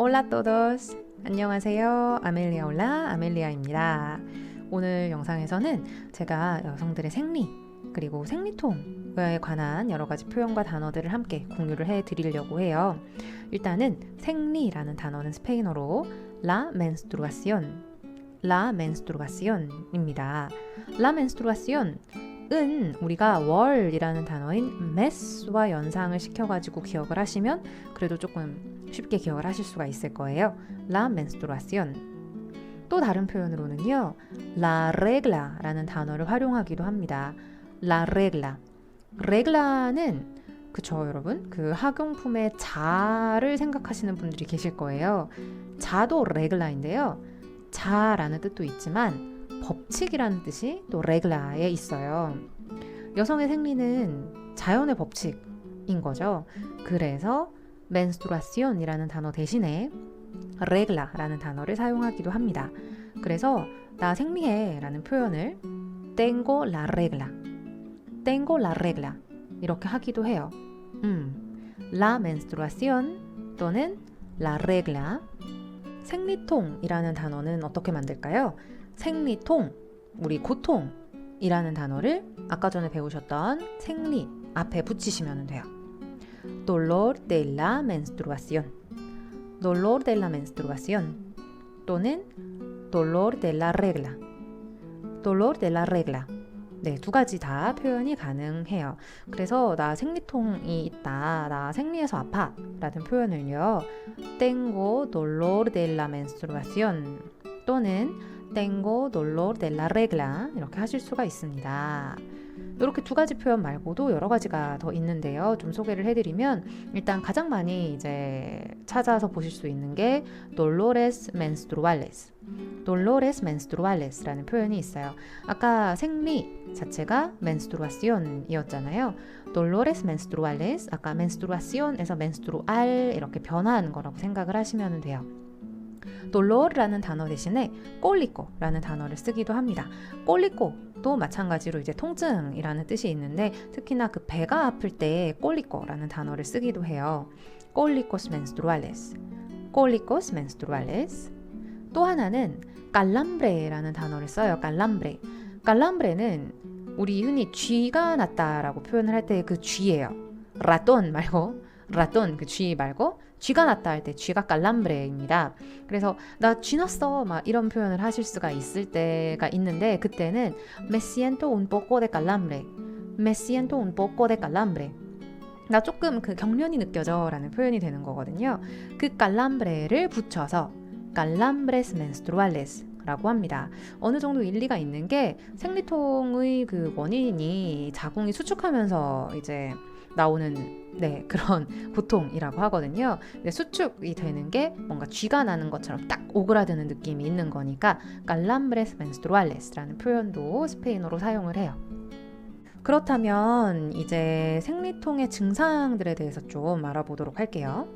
Hola todos. 안녕하세요. 아멜리아 올라 아멜리아입니다. 오늘 영상에서는 제가 여성들의 생리 그리고 생리통에 관한 여러 가지 표현과 단어들을 함께 공유를 해드리려고 해요. 일단은 생리라는 단어는 스페인어로 la menstruación, la menstruación입니다. la menstruación 은 우리가 월이라는 단어인 mes와 연상을 시켜가지고 기억을 하시면 그래도 조금 쉽게 기억을 하실 수가 있을 거예요. La menstruación. 또 다른 표현으로는요, la regla라는 단어를 활용하기도 합니다. la regla. regla는 그쵸 여러분? 그 학용품의 자를 생각하시는 분들이 계실 거예요. 자도 regla인데요. 자라는 뜻도 있지만 법칙이라는 뜻이 또 레글라에 있어요. 여성의 생리는 자연의 법칙인 거죠. 그래서 menstruación이라는 단어 대신에 regla라는 단어를 사용하기도 합니다. 그래서 나 생리해 라는 표현을 tengo la regla, tengo la regla 이렇게 하기도 해요. la menstruación 또는 la regla. 생리통이라는 단어는 어떻게 만들까요? 생리통, 우리 고통이라는 단어를 아까 전에 배우셨던 생리 앞에 붙이시면 돼요. dolor de la menstruación, dolor de la menstruación 또는 dolor de la regla, dolor de la regla. 네, 두 가지 다 표현이 가능해요. 그래서 나 생리통이 있다, 나 생리해서 아파 라는 표현을요, tengo dolor de la menstruación 또는 tengo dolor de la regla 이렇게 하실 수가 있습니다. 이렇게 두 가지 표현 말고도 여러 가지가 더 있는데요. 좀 소개를 해드리면 일단 가장 많이 이제 찾아서 보실 수 있는 게 dolores menstruales, dolores menstruales라는 표현이 있어요. 아까 생리 자체가 menstruación이었잖아요. dolores menstruales, 아까 menstruación에서 menstrual 이렇게 변화하는 거라고 생각을 하시면 돼요. dolor라는 단어 대신에 꼴리꼬라는 단어를 쓰기도 합니다. 꼴리꼬도 마찬가지로 이제 통증이라는 뜻이 있는데 특히나 그 배가 아플 때 꼴리꼬라는 단어를 쓰기도 해요. 꼴리코스 menstruales, 꼴리코스 menstruales. 또 하나는 깔람브레라는 단어를 써요. 깔람브레. 깔람브레는 우리 흔히 쥐가 났다라고 표현을 할 때 그 쥐예요. 라돈 말고, 라돈 그 쥐 말고 쥐가 났다 할 때 쥐가 깔람브레입니다. 그래서 나 쥐 났어 막 이런 표현을 하실 수가 있을 때가 있는데 그때는 me siento un poco de calambre, me siento un poco de calambre. 나 조금 그 경련이 느껴져 라는 표현이 되는 거거든요. 그 깔람브레를 붙여서 calambres menstruales 라고 합니다. 어느 정도 일리가 있는 게 생리통의 그 원인이 자궁이 수축하면서 이제 나오는 그런 고통이라고 하거든요. 근데 수축이 되는 게 뭔가 쥐가 나는 것처럼 딱 오그라드는 느낌이 있는 거니까 calambres menstruales라는 표현도 스페인어로 사용을 해요. 그렇다면 이제 생리통의 증상들에 대해서 좀 알아보도록 할게요.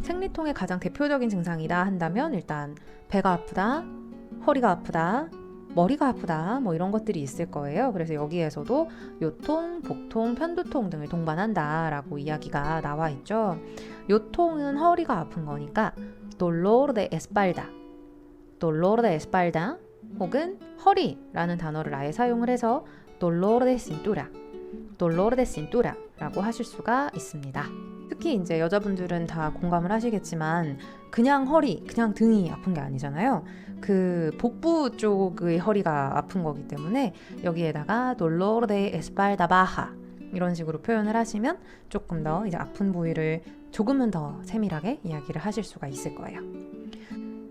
생리통의 가장 대표적인 증상이다 한다면 일단 배가 아프다, 허리가 아프다, 머리가 아프다 뭐 이런 것들이 있을 거예요. 그래서 여기에서도 요통, 복통, 편두통 등을 동반한다 라고 이야기가 나와 있죠. 요통은 허리가 아픈 거니까 dolor de espalda, dolor de espalda 혹은 허리라는 단어를 아예 사용을 해서 dolor de cintura, dolor de cintura 라고 하실 수가 있습니다. 특히 이제 여자분들은 다 공감을 하시겠지만 그냥 허리, 그냥 등이 아픈 게 아니잖아요. 그 복부 쪽의 허리가 아픈 거기 때문에 여기에다가 dolor de espalda baja 이런 식으로 표현을 하시면 조금 더 이제 아픈 부위를 조금은 더 세밀하게 이야기를 하실 수가 있을 거예요.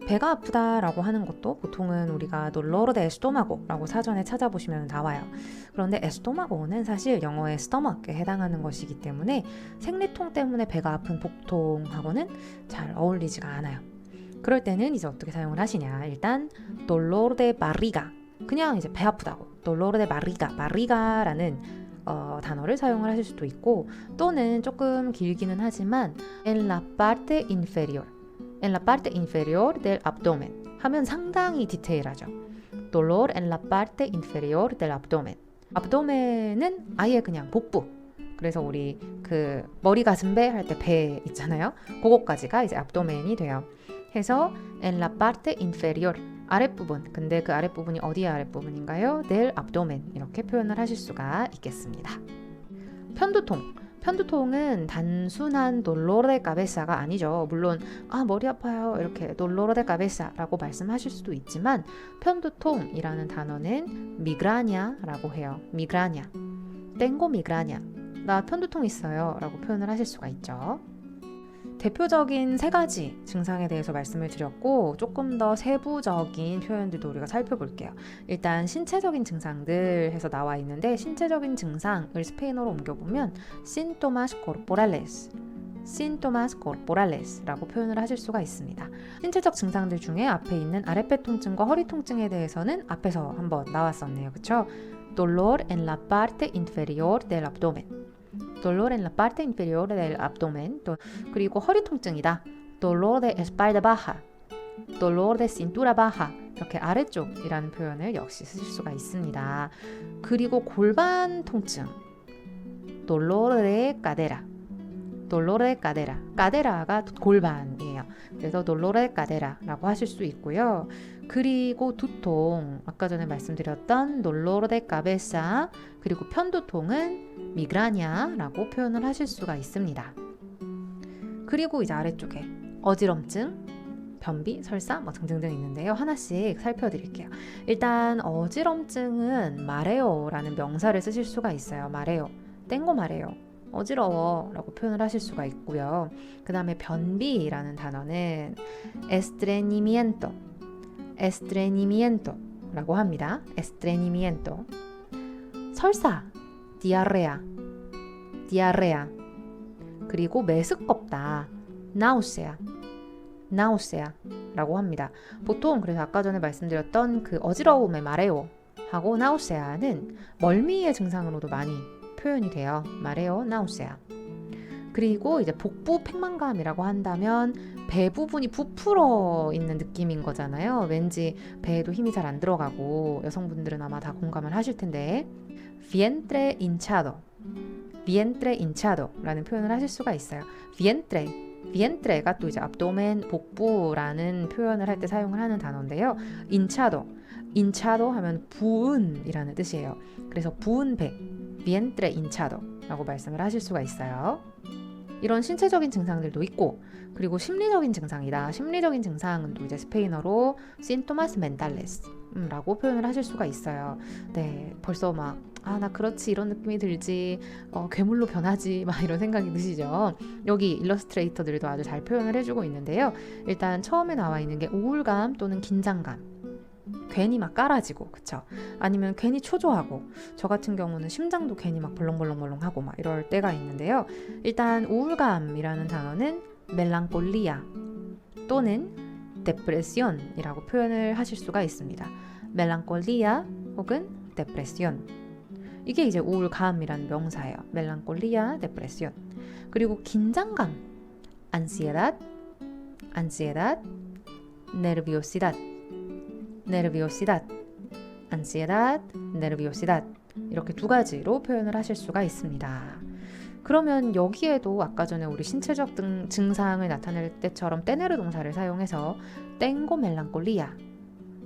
배가 아프다라고 하는 것도 보통은 우리가 dolor de estomago라고 사전에 찾아보시면 나와요. 그런데 estomago는 사실 영어의 stomach에 해당하는 것이기 때문에 생리통 때문에 배가 아픈 복통하고는 잘 어울리지가 않아요. 그럴 때는 이제 어떻게 사용을 하시냐. 일단 dolor de barriga, 그냥 이제 배 아프다고 dolor de barriga, barriga라는 단어를 사용을 하실 수도 있고 또는 조금 길기는 하지만 en la parte inferior, en la parte inferior del abdomen 하면 상당히 디테일하죠. dolor en la parte inferior del abdomen. abdomen은 아예 그냥 복부, 그래서 우리 그 머리 가슴 배 할 때 배 있잖아요. 그거까지가 이제 abdomen이 돼요. 해서 en la parte inferior 아랫부분. 근데 그 아랫부분이 어디의 아랫부분인가요? del abdomen 이렇게 표현을 하실 수가 있겠습니다. 편두통. 편두통은 단순한 dolor de cabeza가 아니죠. 물론 머리 아파요 이렇게 dolor de cabeza라고 말씀하실 수도 있지만 편두통이라는 단어는 migraña라고 해요. migraña. tengo migraña. 나 편두통 있어요 라고 표현을 하실 수가 있죠. 대표적인 3가지 증상에 대해서 말씀을 드렸고 조금 더 세부적인 표현들도 우리가 살펴볼게요. 일단 신체적인 증상들 해서 나와 있는데 신체적인 증상을 스페인어로 옮겨보면 síntomas corporales, síntomas corporales라고 표현을 하실 수가 있습니다. 신체적 증상들 중에 앞에 있는 아랫배 통증과 허리 통증에 대해서는 앞에서 한번 나왔었네요. 그쵸? dolor en la parte inferior del abdomen. dolor en la parte inferior del abdomen. 또 그리고 허리 통증이다. dolor de espalda baja, dolor de cintura baja. 이렇게 아래쪽이라는 표현을 역시 쓰실 수가 있습니다. 그리고 골반 통증. dolor de cadera, dolor de cadera. cade라가 골반이에요. 그래서 dolor de cadera라고 하실 수 있고요. 그리고 두통, 아까 전에 말씀드렸던 dolor de cabeza, 그리고 편두통은 migraña라고 표현을 하실 수가 있습니다. 그리고 이제 아래쪽에 어지럼증, 변비, 설사 등등등 있는데요. 하나씩 살펴드릴게요. 일단 어지럼증은 마레오라는 명사를 쓰실 수가 있어요. 마레오, tengo mareo, 어지러워 라고 표현을 하실 수가 있고요. 그 다음에 변비라는 단어는 estreñimiento, estreñimiento 라고 합니다. estreñimiento. 설사, diarrea, diarrea. 그리고 메스껍다, náusea, náusea 라고 합니다. 보통 그래서 아까 전에 말씀드렸던 그 어지러움의 마레오 하고 náusea는 멀미의 증상으로도 많이 표현이 돼요. 마레오, náusea. 그리고 이제 복부 팽만감이라고 한다면 배 부분이 부풀어 있는 느낌인 거잖아요. 왠지 배에도 힘이 잘 안 들어가고 여성분들은 아마 다 공감을 하실 텐데 vientre hinchado, vientre hinchado 라는 표현을 하실 수가 있어요. vientre, vientre가 또 이제 abdomen, 복부라는 표현을 할 때 사용을 하는 단어인데요. hinchado, hinchado 하면 부은이라는 뜻이에요. 그래서 부은 배, vientre hinchado 라고 말씀을 하실 수가 있어요. 이런 신체적인 증상들도 있고 그리고 심리적인 증상이다. 심리적인 증상은 또 이제 스페인어로 síntomas mentales 라고 표현을 하실 수가 있어요. 네, 벌써 막 나 그렇지 이런 느낌이 들지, 괴물로 변하지 막 이런 생각이 드시죠. 여기 일러스트레이터들도 아주 잘 표현을 해주고 있는데요. 일단 처음에 나와 있는 게 우울감 또는 긴장감, 괜히 막 깔아지고, 그쵸? 아니면 괜히 초조하고, 저 같은 경우는 심장도 괜히 막 벌렁벌렁벌렁하고 막 이럴 때가 있는데요. 일단 우울감이라는 단어는 멜랑콜리아 또는 데프레시온이라고 표현을 하실 수가 있습니다. 멜랑콜리아 혹은 데프레시온. 이게 이제 우울감이라는 명사예요. 멜랑콜리아, 데프레시온. 그리고 긴장감, ansiedad, ansiedad, nerviosidad, nerviosidad, ansiedad, nerviosidad. 이렇게 2가지로 표현을 하실 수가 있습니다. 그러면 여기에도 아까 전에 우리 신체적 증상을 나타낼 때처럼 떼네르 동사를 사용해서 tengo melancolía,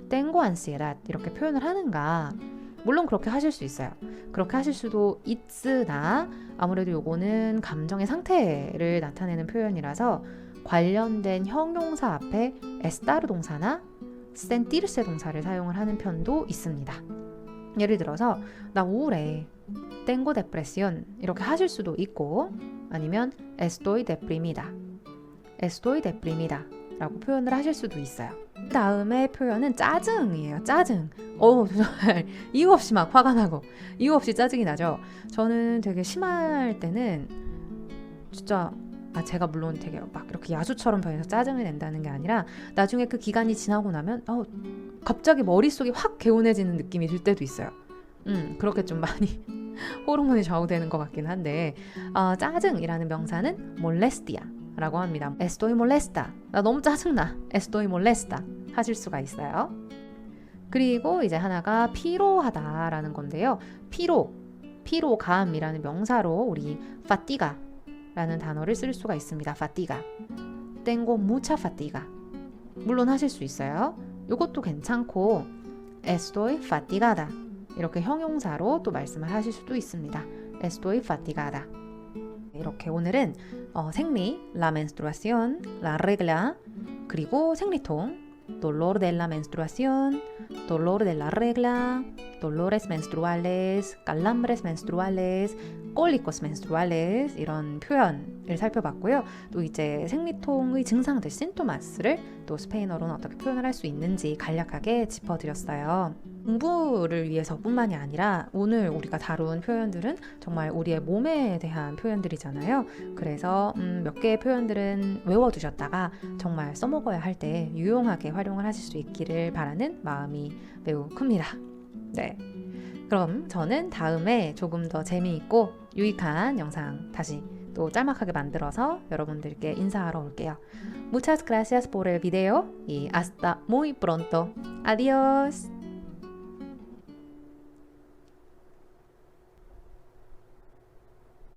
tengo ansiedad 이렇게 표현을 하는가? 물론 그렇게 하실 수 있어요. 그렇게 하실 수도 있으나 아무래도 요거는 감정의 상태를 나타내는 표현이라서 관련된 형용사 앞에 estar 동사나 sentirse 동사를 사용을 하는 편도 있습니다. 예를 들어서 나 우울해, tengo depresión 이렇게 하실 수도 있고 아니면 estoy deprimida, estoy deprimida 라고 표현을 하실 수도 있어요. 그 다음에 표현은 짜증이에요. 짜증. 정말 이유 없이 막 화가 나고 이유 없이 짜증이 나죠. 저는 되게 심할 때는 진짜 제가 물론 되게 막 이렇게 야수처럼 변해서 짜증을 낸다는 게 아니라 나중에 그 기간이 지나고 나면 갑자기 머릿속이 확 개운해지는 느낌이 들 때도 있어요. 그렇게 좀 많이 호르몬이 좌우되는 것 같긴 한데 짜증이라는 명사는 molestia 라고 합니다. estoy molesta. 나 너무 짜증나. estoy molesta 하실 수가 있어요. 그리고 이제 하나가 피로하다라는 건데요. 피로감이라는 명사로 우리 fatiga라는 단어를 쓸 수가 있습니다. fatiga. tengo mucha fatiga. 물론 하실 수 있어요. 이것도 괜찮고 estoy fatigada. 이렇게 형용사로 또 말씀을 하실 수도 있습니다. estoy fatigada. 이렇게 오늘은 생리, la menstruación, la regla, 그리고 생리통, dolor de la menstruación, dolor de la regla, dolores menstruales, calambres menstruales, cólicos menstruales 이런 표현을 살펴봤고요. 또 이제 생리통의 증상들, 신토마스를 또 스페인어로는 어떻게 표현을 할 수 있는지 간략하게 짚어드렸어요. 공부를 위해서뿐만이 아니라 오늘 우리가 다룬 표현들은 정말 우리의 몸에 대한 표현들이잖아요. 그래서 몇 개의 표현들은 외워두셨다가 정말 써먹어야 할 때 유용하게 활용을 하실 수 있기를 바라는 마음이 매우 큽니다. 네. 그럼 저는 다음에 조금 더 재미있고 유익한 영상 다시 또 짤막하게 만들어서 여러분들께 인사하러 올게요. Muchas gracias por el video y hasta muy pronto. Adiós.